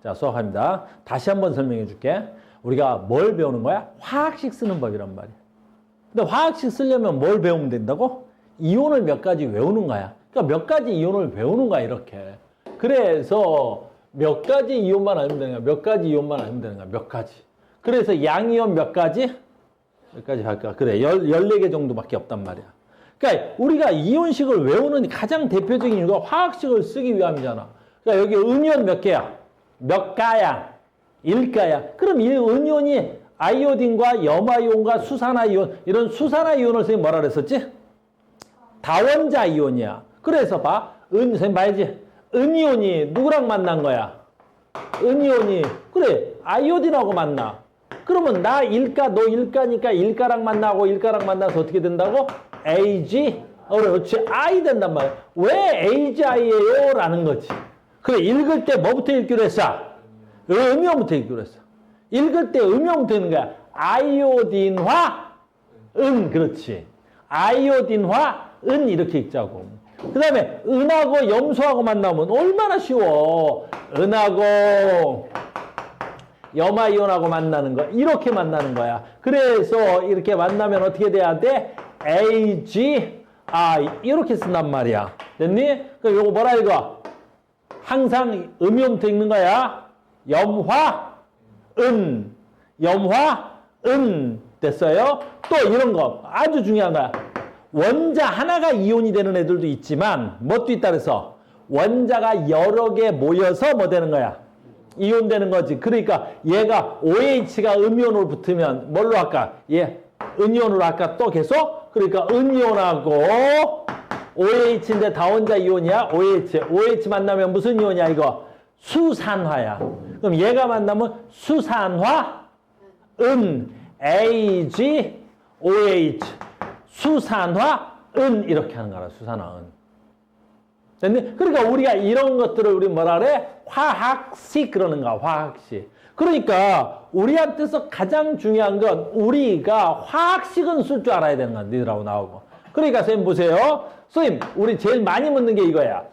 자, 수학합니다. 다시 한번 설명해 줄게. 우리가 뭘 배우는 거야? 화학식 쓰는 법이란 말이야. 근데 화학식 쓰려면 뭘 배우면 된다고? 이온을 몇 가지 외우는 거야. 그러니까 몇 가지 이온을 배우는 거야, 이렇게. 그래서 몇 가지 이온만 알면 되는 거야. 몇 가지 이온만 알면 되는 거야. 몇 가지. 그래서 양이온 몇 가지? 몇 가지 할까? 그래, 14개 정도밖에 없단 말이야. 그러니까 우리가 이온식을 외우는 가장 대표적인 이유가 화학식을 쓰기 위함이잖아. 그러니까 여기 은이온 몇 개야? 몇 가야? 1가야. 그럼 이 은이온이 아이오딘과 염화이온과 수산화이온, 이런 수산화이온을 선생님 뭐라 그랬었지? 다원자 이온이야. 그래서 봐. 선생님 봐야지. 은이온이 누구랑 만난 거야? 은이온이. 그래. 아이오딘하고 만나. 그러면 나 1가, 너 1가니까 1가랑 만나고 1가랑 만나서 어떻게 된다고? AG? 그렇지. I 된단 말이야. 왜 AGI예요? 라는 거지. 그래. 읽을 때 뭐부터 읽기로 했어? 음이온부터 읽기로 했어. 읽을 때 음이온부터 읽는 거야. 아이오딘화, 은. 그렇지. 아이오딘화, 은 이렇게 읽자고. 그 다음에 은하고 염소하고 만나면 얼마나 쉬워. 은하고 염화이온하고 만나는 거. 이렇게 만나는 거야. 그래서 이렇게 만나면 어떻게 돼야 돼? AGI. 이렇게 쓴단 말이야. 됐니? 그럼 요거 뭐라 읽어? 항상 음이온부터 읽는 거야. 염화, 은. 염화, 은. 됐어요? 또 이런 거. 아주 중요한 거야. 원자 하나가 이온이 되는 애들도 있지만 뭣도 있다 그래서 원자가 여러 개 모여서 뭐 되는 거야? 이온 되는 거지. 그러니까 얘가 OH가 음이온으로 붙으면 뭘로 할까? 얘 은이온으로 할까? 또 계속? 그러니까 은이온하고 OH인데 다원자 이온이야. OH 만나면 무슨 이온이야 이거? 수산화야. 그럼 얘가 만나면 수산화, 은, AG, OH. 수산화, 은 이렇게 하는 거라. 수산화, 은. 됐니? 그러니까 우리가 이런 것들을 우리 뭐라 그래? 화학식 그러는 거야. 화학식. 그러니까 우리한테서 가장 중요한 건 우리가 화학식은 쓸 줄 알아야 되는 거야. 니들하고 나오고. 그러니까 선생님 보세요. 선생님 우리 제일 많이 묻는 게 이거야.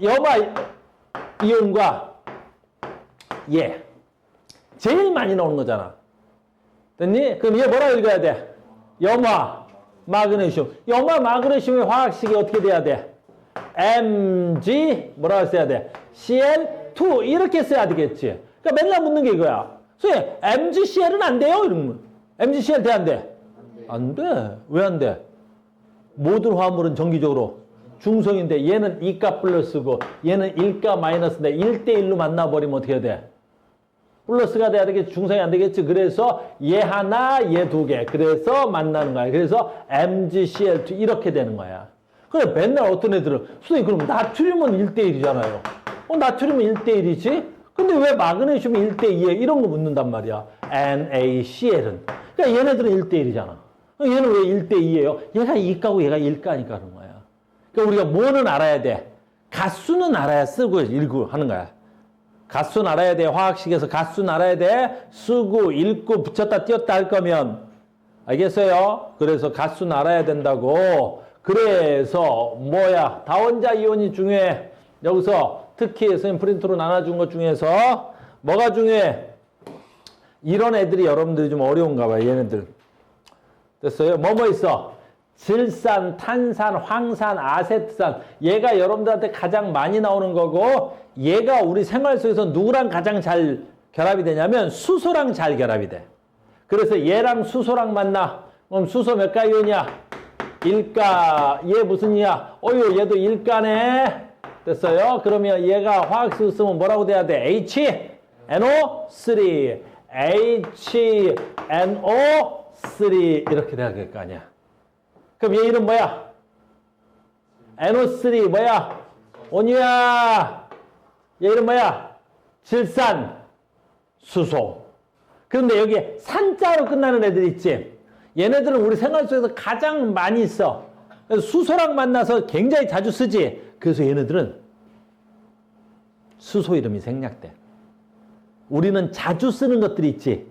염화 이온과 얘. 제일 많이 나오는 거잖아. 됐니? 그럼 얘 뭐라 읽어야 돼? 염화 마그네슘. 염화 마그네슘의 화학식이 어떻게 돼야 돼? Mg 뭐라고 써야 돼? Cl2 이렇게 써야 되겠지. 그러니까 맨날 묻는 게 이거야. 선생님 MgCl은 안 돼요? 이러면 MgCl 돼 안 돼? 안 돼. 왜 안 돼? 모든 화합물은 정기적으로 중성인데 얘는 2가 플러스고 얘는 1가 마이너스인데 1대1로 만나버리면 어떻게 돼? 플러스가 돼야 되겠지. 중성이 안 되겠지. 그래서 얘 하나, 얘 두 개. 그래서 만나는 거야. 그래서 MgCl2 이렇게 되는 거야. 그래 맨날 어떤 애들은 선생님 그럼 나트륨은 1대1이잖아요. 나트륨은 1대1이지? 근데 왜 마그네슘이 1대2에 이런 거 묻는단 말이야. NaCl은. 그러니까 얘네들은 1대1이잖아. 얘는 왜 1대2예요? 얘가 2가고 얘가 1가니까 그런 거야. 그러니까 우리가 뭐는 알아야 돼? 가수는 알아야 쓰고 읽고 하는 거야. 가수는 알아야 돼. 화학식에서 가수는 알아야 돼. 쓰고 읽고 붙였다 띄었다 할 거면 알겠어요? 그래서 가수는 알아야 된다고. 그래서 뭐야? 다원자 이온이 중요해. 여기서 특히 선생님 프린트로 나눠준 것 중에서 뭐가 중요해? 이런 애들이 여러분들이 좀 어려운가 봐요. 얘네들. 됐어요? 뭐뭐 있어? 질산, 탄산, 황산, 아세트산. 얘가 여러분들한테 가장 많이 나오는 거고 얘가 우리 생활 속에서 누구랑 가장 잘 결합이 되냐면 수소랑 잘 결합이 돼. 그래서 얘랑 수소랑 만나. 그럼 수소 몇 가 이온이야? 1가. 얘 무슨 이야? 얘도 1가네. 됐어요? 그러면 얘가 화학식을 쓰면 뭐라고 돼야 돼? HNO3. HNO3 이렇게 돼야 될 거 아니야. 그럼 얘 이름 뭐야? NO3 뭐야? 온유야. 얘 이름 뭐야? 질산, 수소. 그런데 여기에 산자로 끝나는 애들 있지? 얘네들은 우리 생활 속에서 가장 많이 써. 그래서 수소랑 만나서 굉장히 자주 쓰지? 그래서 얘네들은 수소 이름이 생략돼. 우리는 자주 쓰는 것들이 있지?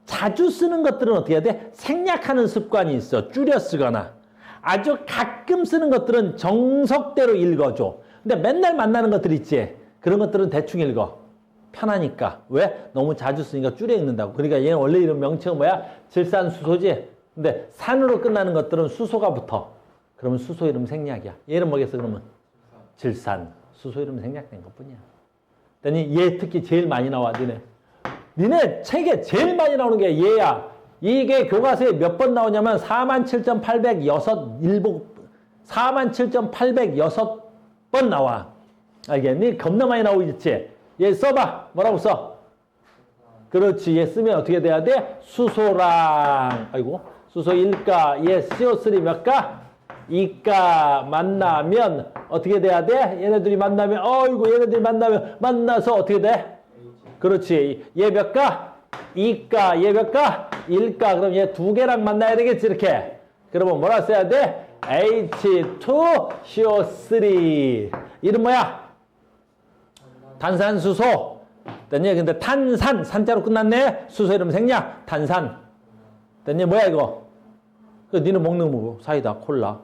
자주 쓰는 것들은 어떻게 해야 돼? 생략하는 습관이 있어. 줄여 쓰거나. 아주 가끔 쓰는 것들은 정석대로 읽어줘. 근데 맨날 만나는 것들 있지? 그런 것들은 대충 읽어. 편하니까. 왜? 너무 자주 쓰니까 줄여 읽는다고. 그러니까 얘는 원래 이름 명칭은 뭐야? 질산수소지. 근데 산으로 끝나는 것들은 수소가 붙어. 그러면 수소 이름 생략이야. 얘는 뭐겠어 그러면? 질산. 수소 이름 생략된 것뿐이야. 그러니 얘 특히 제일 많이 나와. 니네 책에 제일 많이 나오는 게 얘야. 이게 교과서에 몇 번 나오냐면 47,806번 나와. 알겠니? 겁나 많이 나오겠지? 얘 써봐. 뭐라고 써? 그렇지. 얘 쓰면 어떻게 돼야 돼? 수소랑, 아이고, 수소 1가, 얘 CO3 몇 가? 2가 만나면 어떻게 돼야 돼? 얘네들이 만나면, 어이구, 얘네들이 만나서 어떻게 돼? 그렇지. 얘 몇 가? 2가, 얘 몇 가? 1가. 그럼 얘 두 개랑 만나야 되겠지, 이렇게. 그러면 뭐라 써야 돼? H2CO3. 이름 뭐야? 탄산수소. 됐니? 근데 탄산, 산자로 끝났네? 수소 이름 생략, 탄산. 됐니? 뭐야, 이거? 니는 먹는 거 뭐? 사이다, 콜라.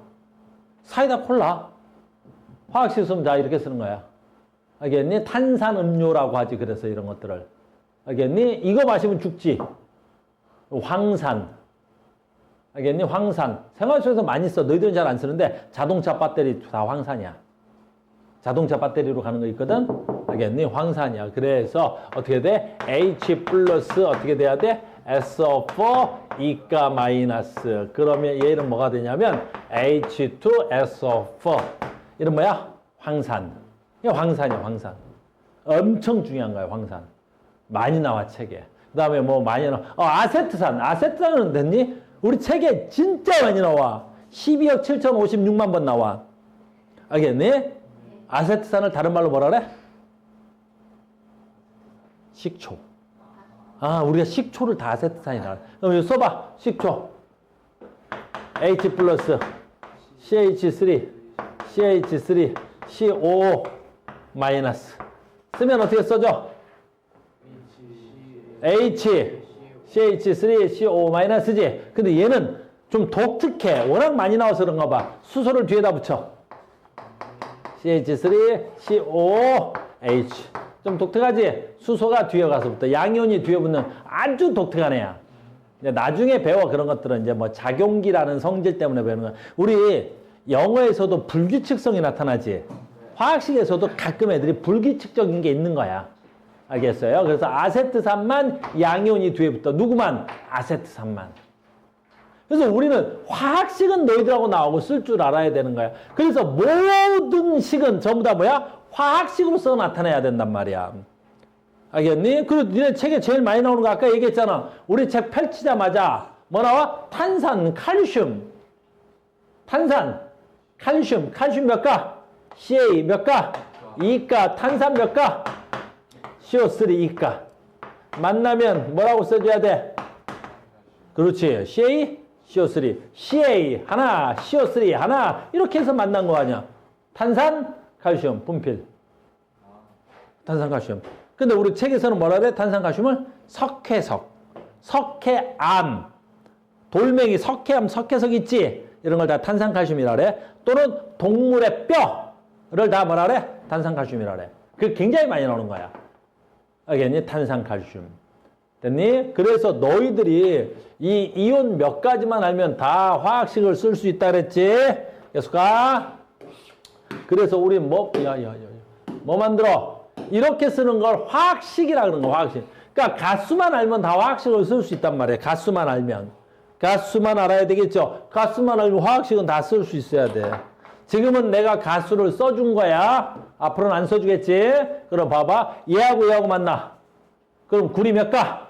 사이다, 콜라. 화학식 쓰면 다 이렇게 쓰는 거야. 알겠니? 탄산음료라고 하지, 그래서 이런 것들을. 알겠니? 이거 마시면 죽지. 황산. 알겠니? 황산. 생활 속에서 많이 써. 너희들은 잘 안 쓰는데 자동차 배터리 다 황산이야. 자동차 배터리로 가는 거 있거든? 알겠니? 황산이야. 그래서 어떻게 돼? H 플러스 어떻게 돼야 돼? SO4 2가 마이너스. 그러면 얘 이름 뭐가 되냐면 H2SO4. 이름 뭐야? 황산. 이게 황산이야, 황산. 엄청 중요한 거야, 황산. 많이 나와, 책에. 그 다음에 뭐 많이 나와. 아세트산. 아세트산은 됐니? 우리 책에 진짜 많이 나와. 12억 7,056만 번 나와. 알겠니? 아세트산을 다른 말로 뭐라 그래? 식초. 우리가 식초를 다 아세트산이라. 그럼 이거 써봐. 식초. H 플러스 CH3 CH3 CO 마이너스. 쓰면 어떻게 써져? H CH3 CO 마이너스지. 근데 얘는 좀 독특해. 워낙 많이 나와서 그런가 봐. 수소를 뒤에다 붙여. CH3 COH. 좀 독특하지? 수소가 뒤에 가서 붙어. 양이온이 뒤에 붙는 아주 독특한 애야. 나중에 배워. 그런 것들은 이제 뭐 작용기라는 성질 때문에 배우는 거야. 우리 영어에서도 불규칙성이 나타나지. 화학식에서도 가끔 애들이 불규칙적인 게 있는 거야. 알겠어요? 그래서 아세트산만 양이온이 뒤에 붙어. 누구만? 아세트산만. 그래서 우리는 화학식은 너희들하고 나오고 쓸 줄 알아야 되는 거야. 그래서 모든 식은 전부 다 뭐야? 화학식으로서 나타내야 된단 말이야. 알겠니? 그리고 니네 책에 제일 많이 나오는 거 아까 얘기했잖아. 우리 책 펼치자마자 뭐 나와? 탄산, 칼슘. 탄산, 칼슘. 칼슘 몇 가? CA 몇 가? 2가. 탄산 몇 가? CO3 2가. 만나면 뭐라고 써줘야 돼? 그렇지. CA, CO3. CA 하나, CO3 하나. 이렇게 해서 만난 거 아니야. 탄산, 칼슘, 분필. 탄산, 칼슘. 근데 우리 책에서는 뭐라 그래? 탄산, 칼슘을 석회석. 석회암. 돌멩이, 석회암, 석회석 있지? 이런 걸 다 탄산, 칼슘이라 그래. 또는 동물의 뼈를 다 뭐라 그래? 탄산, 칼슘이라 그래. 그게 굉장히 많이 나오는 거야. 알겠니? 탄산, 칼슘. 됐니? 그래서 너희들이 이 이온 몇 가지만 알면 다 화학식을 쓸 수 있다 그랬지? 계속 가. 그래서 우리 뭐 만들어? 이렇게 쓰는 걸 화학식이라 그러는 거야, 화학식. 그러니까 가수만 알면 다 화학식을 쓸 수 있단 말이에요. 가수만 알면. 가수만 알아야 되겠죠? 가수만 알면 화학식은 다 쓸 수 있어야 돼. 지금은 내가 가수를 써준 거야. 앞으로는 안 써주겠지? 그럼 봐봐. 얘하고 만나. 그럼 구리 몇 가?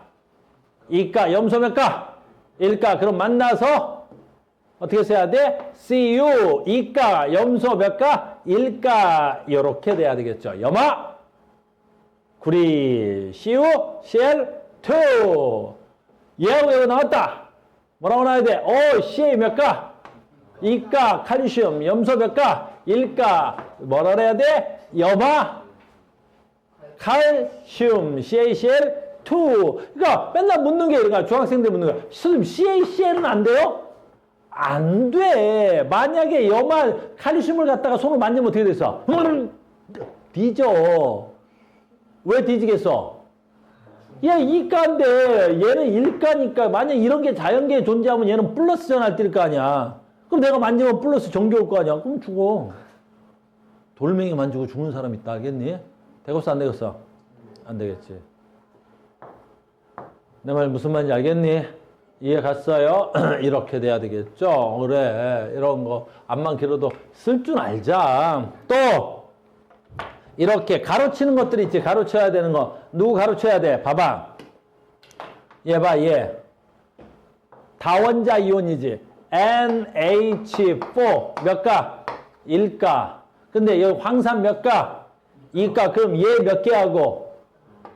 2가. 염소 몇 가? 1가. 그럼 만나서 어떻게 써야 돼? CU 2가. 염소 몇 가? 1가. 이렇게 돼야 되겠죠. 염화. 구리. CU CL2. 얘하고 나왔다. 뭐라고 나와야 돼? CA 몇 가? 2가. 칼슘. 염소 몇 가? 1가. 뭐라 해야 돼? 염화. 칼슘. CaCl2. 그러니까 맨날 묻는 게 이러니까 중학생들 묻는 거야. 선생님 CaCl은 안 돼요? 안 돼. 만약에 염화 칼슘을 갖다가 손으로 만지면 어떻게 됐어? 뒤져. 왜 뒤지겠어? 얘 이가인데 얘는 일가니까 만약 이런 게 자연계에 존재하면 얘는 플러스 전할 뛸 거 아니야. 그럼 내가 만지면 플러스 전기 올 거 아니야. 그럼 죽어. 돌멩이 만지고 죽는 사람 있다 알겠니? 되겠어 안 되겠어? 안 되겠지. 내 말 무슨 말인지 알겠니? 이해 갔어요? 이렇게 돼야 되겠죠? 그래 이런 거 암만 길어도 쓸 줄 알자. 또 이렇게 가로치는 것들이 있지. 가로쳐야 되는 거. 누구 가로쳐야 돼? 봐봐. 얘 봐, 얘. 다원자 이온이지. NH4 몇 가? 1가. 근데 여기 황산 몇 가? 2가. 그럼 얘 몇 개 하고?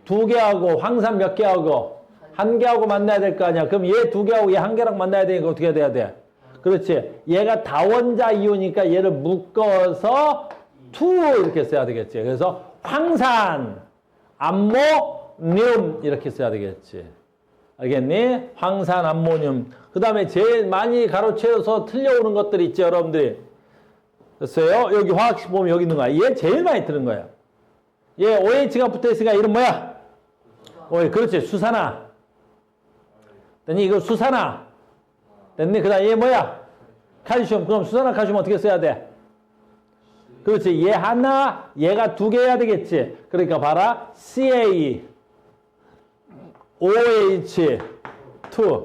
2개 하고 황산 몇 개 하고? 1개 하고 만나야 될 거 아니야. 그럼 얘 2개 하고 얘 1개랑 만나야 되니까 어떻게 돼야 돼? 그렇지. 얘가 다원자 이온이니까 얘를 묶어서 2 이렇게 써야 되겠지. 그래서 황산, 암모늄 이렇게 써야 되겠지. 알겠니? 황산, 암모늄. 그 다음에 제일 많이 가로채워서 틀려오는 것들이 있죠, 여러분들이. 됐어요? 여기 화학식 보면 여기 있는 거야. 얘 제일 많이 틀는 거야. 얘 OH가 붙어 있으니까 이름 뭐야? 그렇지. 수산화. 됐니? 이거 수산화. 됐니? 그 다음에 얘 뭐야? 칼슘. 그럼 수산화 칼슘 어떻게 써야 돼? 그렇지. 얘 하나, 얘가 2개 해야 되겠지. 그러니까 봐라. CA, OH, 2.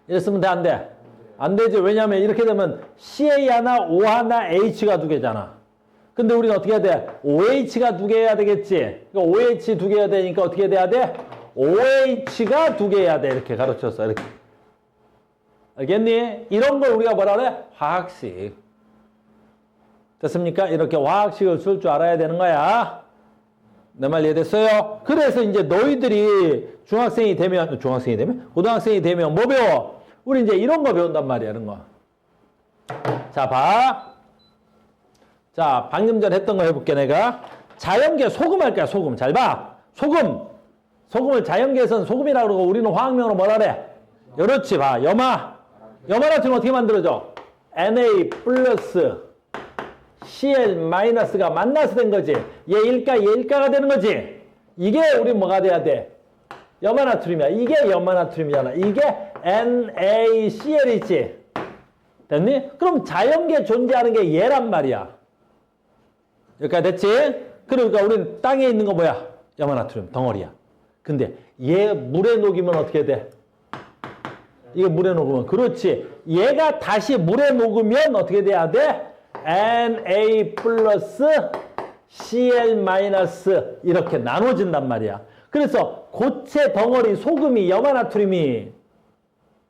이래 쓰면 돼, 안 돼? 안 되지. 왜냐면 이렇게 되면 CA 하나, O 하나, H가 2개잖아. 근데 우리는 어떻게 해야 돼? OH가 2개 해야 되겠지. 그러니까 OH 2개 해야 되니까 어떻게 돼야 돼? OH가 2개 해야 돼. 이렇게 가르쳤어. 이렇게. 알겠니? 이런 걸 우리가 뭐라 그래? 화학식. 됐습니까? 이렇게 화학식을 쓸 줄 알아야 되는 거야. 내 말 이해됐어요? 그래서 이제 너희들이 고등학생이 되면 뭐 배워? 우리 이제 이런 거 배운단 말이야, 이런 거. 자, 봐. 자, 방금 전 했던 거 해볼게, 내가. 자연계 소금 할게요, 소금. 잘 봐. 소금. 소금을 자연계에서는 소금이라고 그러고 우리는 화학명으로 뭐라 그래? 그렇지, 봐. 염화나트륨 어떻게 만들어져? Na 플러스 Cl-가 만나서 된 거지. 얘 1가, 얘 1가가 되는 거지. 이게 우리 뭐가 돼야 돼? 염화나트륨이야. 이게 염화나트륨이잖아. 이게 NaCl이지. 됐니? 그럼 자연계에 존재하는 게 얘란 말이야. 여기까지 됐지? 그러니까 우리는 땅에 있는 거 뭐야? 염화나트륨 덩어리야. 근데 얘 물에 녹이면 어떻게 돼? 이거 물에 녹으면. 그렇지. 얘가 다시 물에 녹으면 어떻게 돼야 돼? Na 플러스 Cl 마이너스 이렇게 나눠진단 말이야. 그래서 고체 덩어리 소금이 염화나트륨이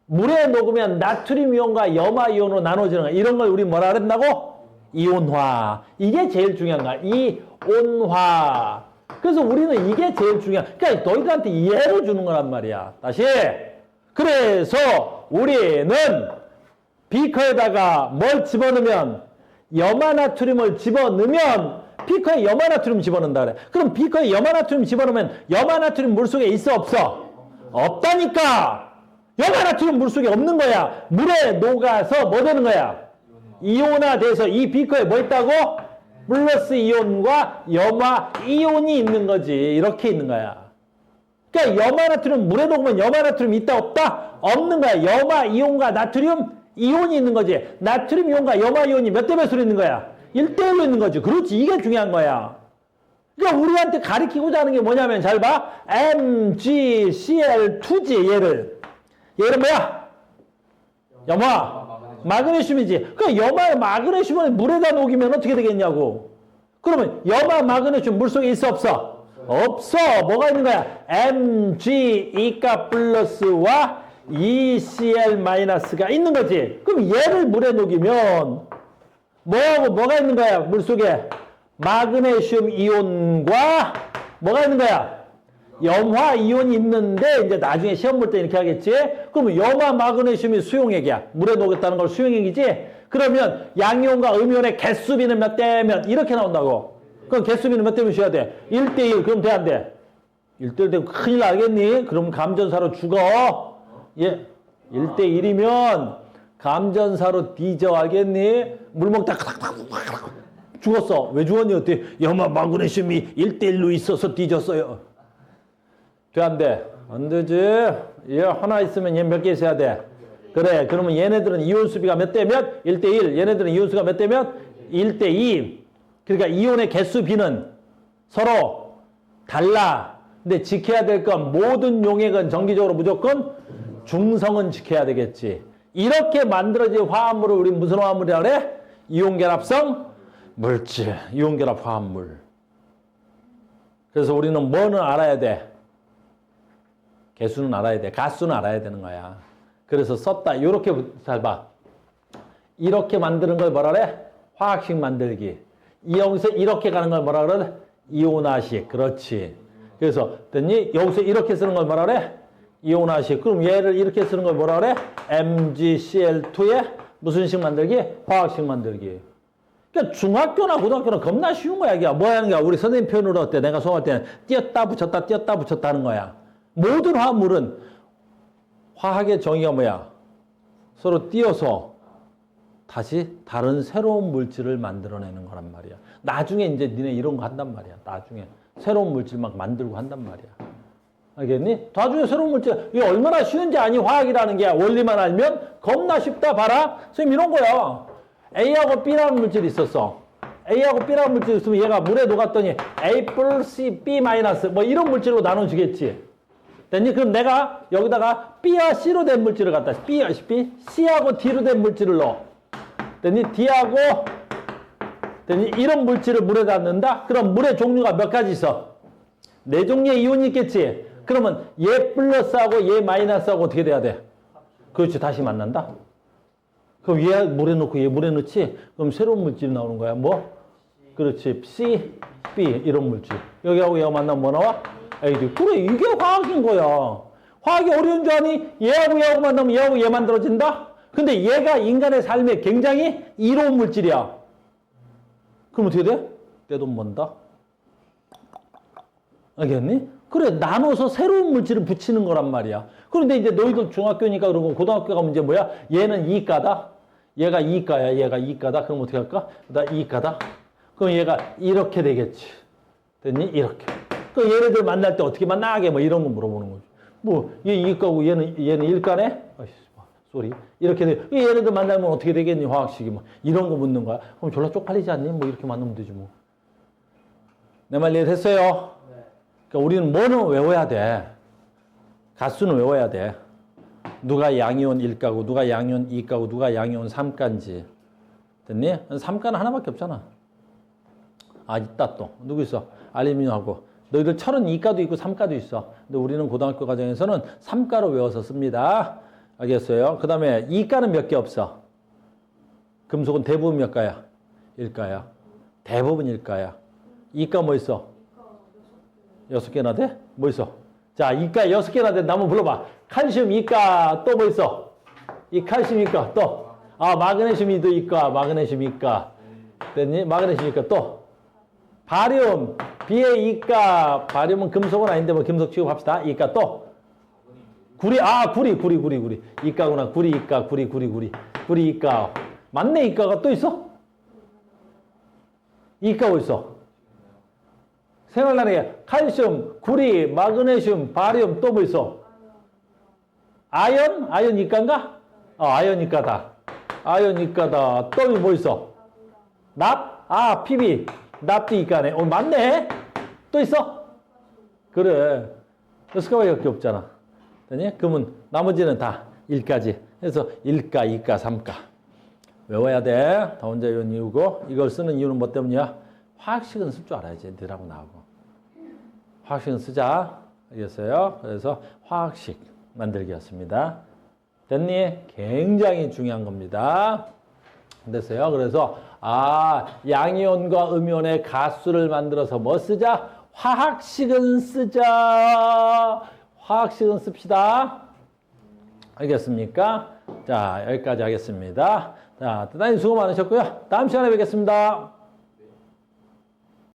물에 녹으면 나트륨 이온과 염화 이온으로 나눠지는 거야. 이런 걸 우리 뭐라 그랬다고? 이온화. 이게 제일 중요한 거야. 이온화. 그래서 우리는 이게 제일 중요한. 그러니까 너희들한테 이해로 주는 거란 말이야. 다시. 그래서 우리는 비커에다가 뭘 집어넣으면 염화나트륨을 집어넣으면 비커에 염화나트륨 집어넣는다 그래. 그럼 비커에 염화나트륨 집어넣으면 염화나트륨 물속에 있어 없어? 없다니까. 염화나트륨 물속에 없는 거야. 물에 녹아서 뭐 되는 거야? 이온화돼서 이 비커에 뭐 있다고? 플러스 이온과 염화 이온이 있는 거지. 이렇게 있는 거야. 그러니까 염화나트륨 물에 녹으면 염화나트륨 있다 없다? 없는 거야. 염화 이온과 나트륨 이온이 있는 거지. 나트륨 이온과 염화 이온이 몇 대 몇으로 있는 거야? 1대1로 있는 거지. 그렇지. 이게 중요한 거야. 그러니까 우리한테 가르치고자 하는 게 뭐냐면 잘 봐. MgCl2지 얘를. 얘는 뭐야? 염화. 마그네슘이지. 그 염화 마그네슘을 물에다 녹이면 어떻게 되겠냐고. 그러면 염화 마그네슘 물속에 있어 없어? 없어. 뭐가 있는 거야? Mg2가 플러스와 ECl-가 있는 거지. 그럼 얘를 물에 녹이면 뭐하고 뭐가 있는 거야? 물속에 마그네슘 이온과 뭐가 있는 거야? 염화 이온이 있는데 이제 나중에 시험 볼 때 이렇게 하겠지. 그러면 염화 마그네슘이 수용액이야. 물에 녹였다는 걸 수용액이지. 그러면 양이온과 음이온의 개수비는 몇 대 몇 이렇게 나온다고. 그럼 개수비는 몇 대 몇이어야 돼? 1대1. 그럼 돼 안 돼? 1대1 되면 큰일 나겠니? 그럼 감전사로 죽어. 예, 1대1이면 감전사로 뒤져. 알겠니? 물 먹다 죽었어. 왜 죽었니? 어때? 염화 마그네슘이 1대1로 있어서 뒤졌어요. 돼, 안 돼? 안 되지. 얘 하나 있으면 얘 몇 개 있어야 돼? 그래. 그러면 얘네들은 이온 수비가 몇 대 몇? 1대1. 얘네들은 이온 수가 몇 대 몇? 1대2. 그러니까 이온의 개수 B는 서로 달라. 근데 지켜야 될 건 모든 용액은 정기적으로 무조건 중성은 지켜야 되겠지. 이렇게 만들어진 화합물을 우리 무슨 화합물이라 그래? 이온결합성 물질. 이온결합 화합물. 그래서 우리는 뭐는 알아야 돼? 개수는 알아야 돼. 가수는 알아야 되는 거야. 그래서 썼다. 이렇게 잘 봐. 이렇게 만드는 걸 뭐라 그래? 화학식 만들기. 여기서 이렇게 가는 걸 뭐라 그래? 이온화식. 그렇지. 그래서 됐니? 여기서 이렇게 쓰는 걸 뭐라 그래? 이온화식. 그럼 얘를 이렇게 쓰는 걸 뭐라 그래? MgCl2에 무슨 식 만들기? 화학식 만들기. 그러니까 중학교나 고등학교는 겁나 쉬운 거야. 이게 뭐 하는 거야? 우리 선생님 표현으로 어때? 내가 수업할 때는 띄었다 붙였다 띄었다 붙였다 하는 거야. 모든 화합물은 화학의 정의가 뭐야? 서로 띄어서 다시 다른 새로운 물질을 만들어내는 거란 말이야. 나중에 이제 니네 이런 거 한단 말이야. 나중에 새로운 물질 막 만들고 한단 말이야. 알겠니? 나중에 새로운 물질, 이게 얼마나 쉬운지 아니? 화학이라는 게 원리만 알면 겁나 쉽다. 봐라. 선생님 이런 거야. A하고 B라는 물질이 있었어. A하고 B라는 물질이 있으면 얘가 물에 녹았더니 A 플러스 C, B 마이너스 뭐 이런 물질로 나눠주겠지. 됐니? 그럼 내가 여기다가 B와 C로 된 물질을 갖다 B와 C하고 D로 된 물질을 넣어. 됐니? D하고 됐니? 이런 물질을 물에다 넣는다? 그럼 물의 종류가 몇 가지 있어? 4종류의 이온이 있겠지? 그러면 얘 플러스하고 얘 마이너스하고 어떻게 돼야 돼? 그렇지. 다시 만난다? 그럼 얘 물에 넣고 얘 물에 넣지? 그럼 새로운 물질이 나오는 거야. 뭐? 그렇지. C, B 이런 물질. 여기하고 얘가 만나면 뭐 나와? AD. 그래, 이게 화학인 거야. 화학이 어려운 줄 아니? 얘하고 얘하고 만나면 얘하고 얘 만들어진다? 근데 얘가 인간의 삶에 굉장히 이로운 물질이야. 그럼 어떻게 돼? 내 돈 번다? 알겠니? 그래, 나눠서 새로운 물질을 붙이는 거란 말이야. 그런데 이제 너희들 중학교니까 그러고 고등학교 가면 이제 뭐야? 얘는 이과다? 얘가 이과야, 얘가 이과다? 그럼 어떻게 할까? 나 이과다? 그럼 얘가 이렇게 되겠지. 됐니? 이렇게. 그 얘네들 만날 때 어떻게 만나게 뭐 이런 거 물어보는 거지. 뭐 얘 이과고 얘는 일과네? 아이씨, 쏘리. 이렇게 돼. 얘네들 만나면 어떻게 되겠니? 화학식이 뭐 이런 거 묻는 거야. 그럼 졸라 쪽팔리지 않니? 뭐 이렇게 만나면 되지 뭐. 내 말 이해됐어요? 네. 그러니까 우리는 뭐는 외워야 돼. 가수는 외워야 돼. 누가 양이온 1가고 누가 양이온 2가고 누가 양이온 3가인지. 됐니? 3가는 하나밖에 없잖아. 아, 있다 또. 누구 있어? 알루미늄하고. 너희들 철은 2가도 있고 3가도 있어. 근데 우리는 고등학교 과정에서는 3가로 외워서 씁니다. 알겠어요? 그 다음에 2가는 몇 개 없어. 금속은 대부분 몇 가야? 1가야. 대부분 1가야. 2가 뭐 있어? 6개나 돼? 뭐 있어? 자, 2가 6개나 돼. 한번 불러봐. 칼슘 2가 또 뭐 있어? 이 칼슘 2가 또. 아, 마그네슘 2가 마그네슘 2가. 됐니? 마그네슘 2가 또. 바륨 B의 2가. 바륨은 금속은 아닌데 뭐 금속 취급합시다. 2가 또. 구리. 아, 구리. 2가구나. 구리 2가. 구리 2가. 맞네. 2가가 또 있어? 2가 뭐 있어? 생각나는 칼슘, 구리, 마그네슘, 바륨 또 뭐 있어? 아연? 아연 2가인가? 아연 2가다. 아연 2가다. 또 뭐 있어? 납? 아, PB. 납도 2가네. 맞네. 또 있어? 그래. 6가밖에 없잖아. 되니? 그러면 나머지는 다 1까지. 그래서 1가, 2가, 3가. 외워야 돼. 다원자 이온 이유고. 이걸 쓰는 이유는 뭐 때문이야? 화학식은 쓸 줄 알아야지. 애들하고 나하고. 화학식은 쓰자. 알겠어요? 그래서 화학식 만들기였습니다. 됐니? 굉장히 중요한 겁니다. 됐어요? 그래서 양이온과 음이온의 가수를 만들어서 뭐 쓰자? 화학식은 쓰자. 화학식은 씁시다. 알겠습니까? 자, 여기까지 하겠습니다. 자, 대단히 수고 많으셨고요. 다음 시간에 뵙겠습니다.